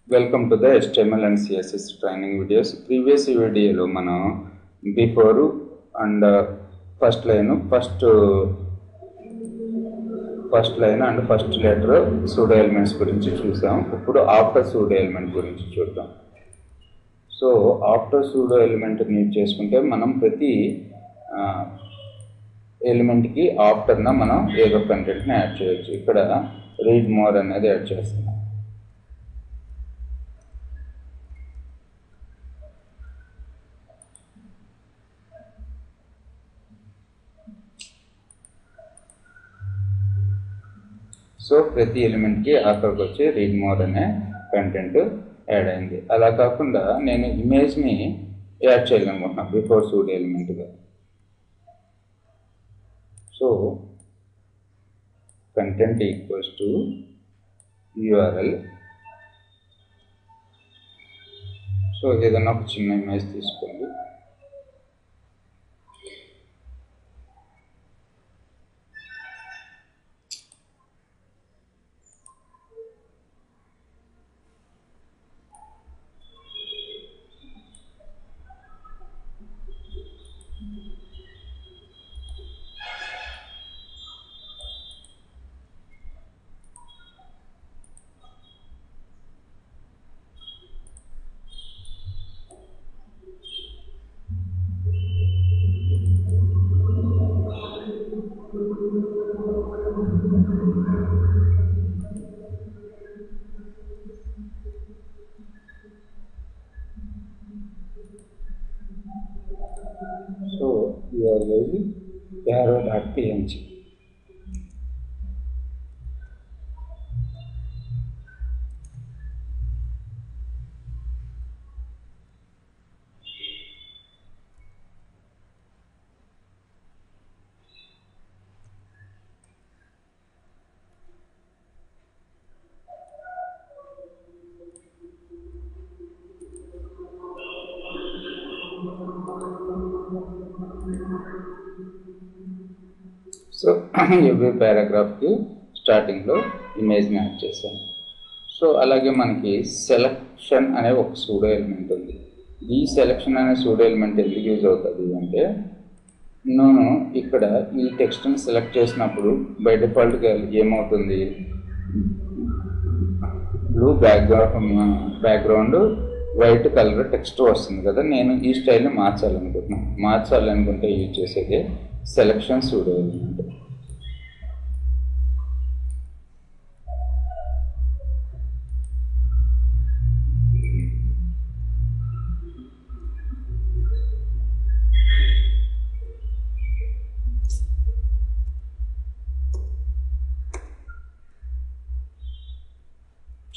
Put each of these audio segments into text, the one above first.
Welcome to the HTML and CSS training videos. Previous video lo mana before and first line and first letter pseudo elements gurinchi chusam. Ippudu after pseudo element gurinchi chuddam. So after pseudo element ni cheskunte manam prati element ki after na manam ఏదో content ని add చేయొచ్చు. ఇక్కడ read more అనేది add చేస్తున్నాం. So ప్రతి element కి ఆఖరికి వచ్చి రీడ్ మోర్ అనే కంటెంట్ యాడ్ అయింది. అలా కాకుండా నేను ఇమేజ్ ని యాడ్ చేయాలనుకుంటున్నాను బిఫోర్ సూడో ఎలిమెంట్ గా. So content equals to URL. So ఏదైనా ఒక చిన్న ఇమేజ్ తీసుకోండి. So you are using arrow.png. So every పారాగ్రాఫ్కి స్టార్టింగ్లో ఇమేజ్ని యాడ్ చేశాను. సో అలాగే మనకి సెలక్షన్ అనే ఒక సూడో ఎలిమెంట్ ఉంది. ఈ సెలక్షన్ అనే సూడో ఎలిమెంట్ ఎందుకు యూజ్ అవుతుంది అంటే, నేను ఇక్కడ ఈ టెక్స్ట్ని సెలెక్ట్ చేసినప్పుడు బై డిఫాల్ట్గా ఏమవుతుంది, blue background white colour text వస్తుంది కదా. నేను ఈ స్టైల్ని మార్చాలనుకుంటే యూజ్ చేసేది సెలక్షన్ సూడో ఎలిమెంట్.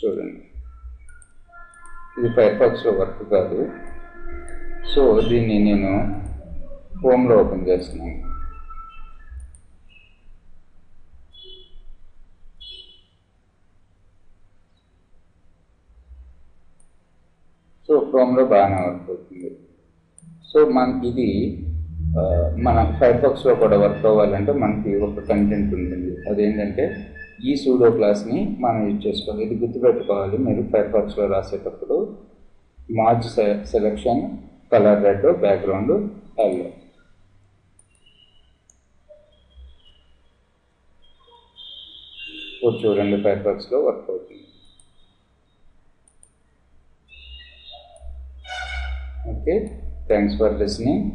చూడండి, ఇది ఫైర్ఫాక్స్లో వర్క్ కాదు. సో దీన్ని నేను హోమ్లో ఓపెన్ చేస్తున్నాను. సో క్రోమ్లో బాగానే వర్క్ అవుతుంది. సో ఇది మన ఫైర్ఫాక్స్లో కూడా వర్క్ అవ్వాలంటే మనకి ఒక కంటెంట్ ఉంటుంది. అదేంటంటే ఈ సూడో క్లాస్ని మనం యూజ్ చేసుకోవాలి. ఇది గుర్తుపెట్టుకోవాలి మీరు ఫైర్ఫాక్స్లో రాసేటప్పుడు. Merge selection colour red background yellow. చూడండి ఫైర్ఫాక్స్లో వర్క్ అవుతుంది. Okay, thanks for listening.